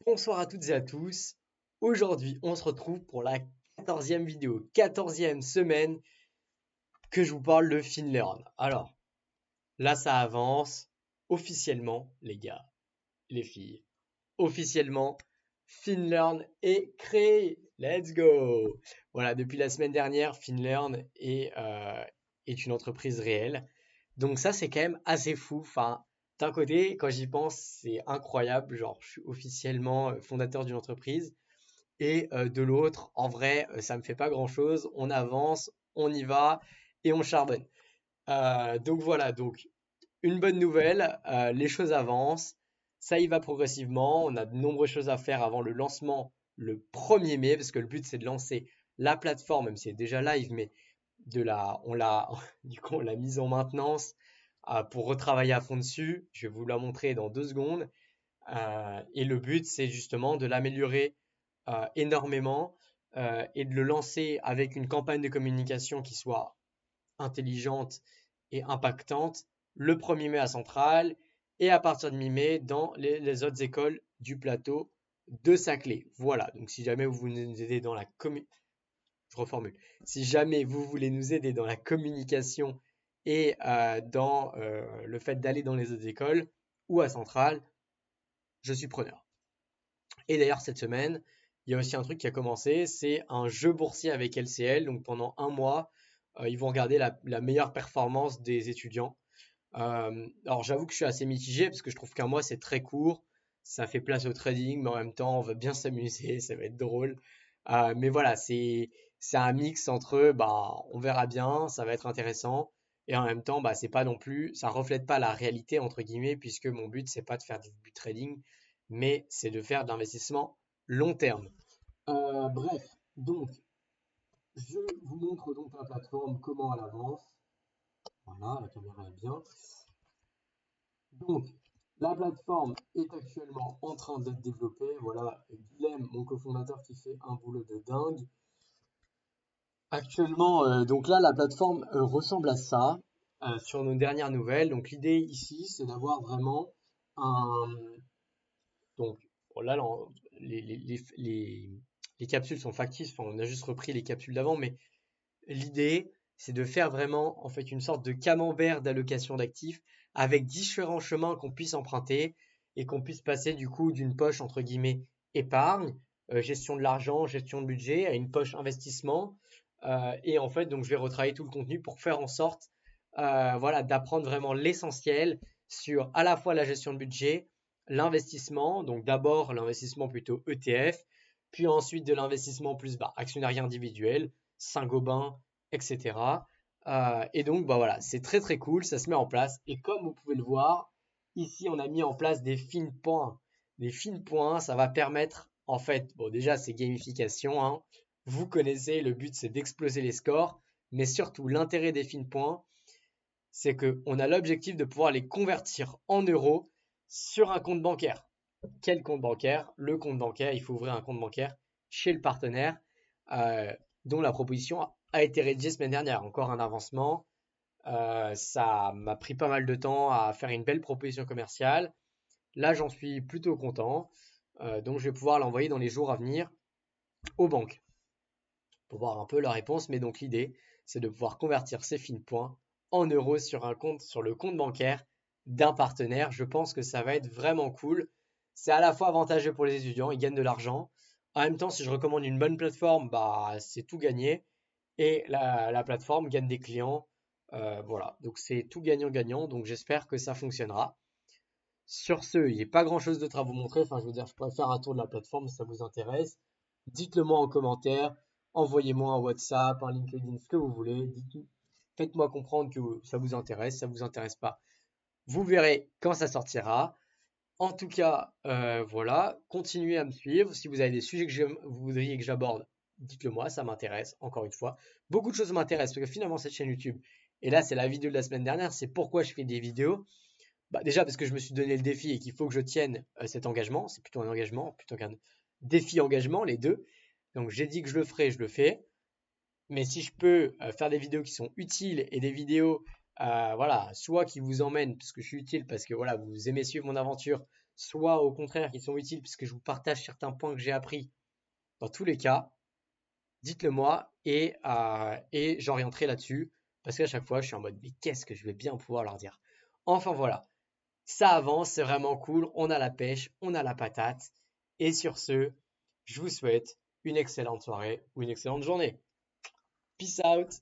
Bonsoir à toutes et à tous. Aujourd'hui, on se retrouve pour la 14e vidéo, 14e semaine que je vous parle de FinLearn. Alors, là, ça avance officiellement, les gars, les filles. Officiellement, FinLearn est créé. Let's go! Voilà, depuis la semaine dernière, FinLearn est une entreprise réelle. Donc ça, c'est quand même assez fou. Enfin, d'un côté, quand j'y pense, c'est incroyable. Genre, je suis officiellement fondateur d'une entreprise. Et de l'autre, en vrai, ça me fait pas grand-chose. On avance, on y va et on charbonne. Donc voilà, donc une bonne nouvelle, les choses avancent, ça y va progressivement. On a de nombreuses choses à faire avant le lancement le 1er mai, parce que le but c'est de lancer la plateforme, même si elle est déjà live, mais du coup, on l'a mise en maintenance pour retravailler à fond dessus. Je vais vous la montrer dans 2 secondes. Et le but, c'est justement de l'améliorer énormément et de le lancer avec une campagne de communication qui soit intelligente et impactante le 1er mai à Centrale et à partir de mi-mai dans les autres écoles du plateau de Saclay. Voilà, donc si jamais vous voulez nous aider dans la je reformule, si jamais vous voulez nous aider dans la communication et dans le fait d'aller dans les autres écoles ou à Centrale, je suis preneur. Et d'ailleurs, cette semaine, il y a aussi un truc qui a commencé, c'est un jeu boursier avec LCL. Donc pendant un mois, ils vont regarder la meilleure performance des étudiants. Alors j'avoue que je suis assez mitigé parce que je trouve qu'un mois c'est très court, ça fait place au trading, mais en même temps on va bien s'amuser, ça va être drôle. Mais voilà, c'est un mix entre bah on verra bien, ça va être intéressant, et en même temps bah c'est pas non plus, ça reflète pas la réalité entre guillemets puisque mon but c'est pas de faire du trading, mais c'est de faire de l'investissement long terme. Bref, donc je vous montre donc la plateforme, comment elle avance. Voilà, la caméra est bien. Donc, la plateforme est actuellement en train d'être développée. Voilà, Guilhem, mon cofondateur, qui fait un boulot de dingue. Actuellement, donc là, la plateforme ressemble à ça sur nos dernières nouvelles. Donc, l'idée ici, c'est d'avoir vraiment un. Donc, bon, là, les capsules sont factices. Enfin, on a juste repris les capsules d'avant, mais l'idée, c'est de faire vraiment en fait une sorte de camembert d'allocation d'actifs avec différents chemins qu'on puisse emprunter et qu'on puisse passer du coup d'une poche entre guillemets épargne, gestion de l'argent, gestion de budget à une poche investissement. Et en fait, donc je vais retravailler tout le contenu pour faire en sorte voilà, d'apprendre vraiment l'essentiel sur à la fois la gestion de budget, l'investissement, donc d'abord l'investissement plutôt ETF, puis ensuite de l'investissement plus bas, actionnariat individuel, Saint-Gobain, etc. Et donc, bah voilà, c'est très très cool, ça se met en place. Et comme vous pouvez le voir, ici, on a mis en place des fines points. Des fines points, ça va permettre, en fait, bon, déjà, c'est gamification, hein. Vous connaissez, le but, c'est d'exploser les scores. Mais surtout, l'intérêt des fines points, c'est qu'on a l'objectif de pouvoir les convertir en euros sur un compte bancaire. Quel compte bancaire? Le compte bancaire, il faut ouvrir un compte bancaire chez le partenaire euh, dont la proposition a été rédigée semaine dernière. Encore un avancement. Ça m'a pris pas mal de temps à faire une belle proposition commerciale. Là, j'en suis plutôt content. Donc, je vais pouvoir l'envoyer dans les jours à venir aux banques pour voir un peu la réponse. Mais donc, l'idée, c'est de pouvoir convertir ces fines points en euros sur un compte, sur le compte bancaire d'un partenaire. Je pense que ça va être vraiment cool. C'est à la fois avantageux pour les étudiants, ils gagnent de l'argent. En même temps, si je recommande une bonne plateforme, bah, c'est tout gagné. Et la plateforme gagne des clients. Voilà, donc c'est tout gagnant-gagnant. Donc j'espère que ça fonctionnera. Sur ce, il n'y a pas grand-chose d'autre à vous montrer. Enfin, je veux dire, je pourrais faire un tour de la plateforme si ça vous intéresse. Dites-le moi en commentaire. Envoyez-moi un WhatsApp, un LinkedIn, ce que vous voulez. Faites-moi comprendre que ça vous intéresse, ça vous intéresse pas. Vous verrez quand ça sortira. En tout cas, voilà, continuez à me suivre. Si vous avez des sujets que vous voudriez que j'aborde, dites-le moi, ça m'intéresse, encore une fois. Beaucoup de choses m'intéressent, parce que finalement, cette chaîne YouTube, et là, c'est la vidéo de la semaine dernière, c'est pourquoi je fais des vidéos. Bah, déjà, parce que je me suis donné le défi et qu'il faut que je tienne cet engagement. C'est plutôt un engagement, plutôt qu'un défi engagement, les deux. Donc, j'ai dit que je le ferai, je le fais. Mais si je peux faire des vidéos qui sont utiles et des vidéos, voilà, soit qui vous emmènent, parce que je suis utile, parce que voilà, vous aimez suivre mon aventure, soit au contraire qui sont utiles parce que je vous partage certains points que j'ai appris. Dans tous les cas, dites-le moi et j'orienterai là-dessus parce qu'à chaque fois, je suis en mode mais qu'est-ce que je vais bien pouvoir leur dire. Enfin voilà, ça avance, c'est vraiment cool, on a la pêche, on a la patate. Et sur ce, je vous souhaite une excellente soirée ou une excellente journée. Peace out!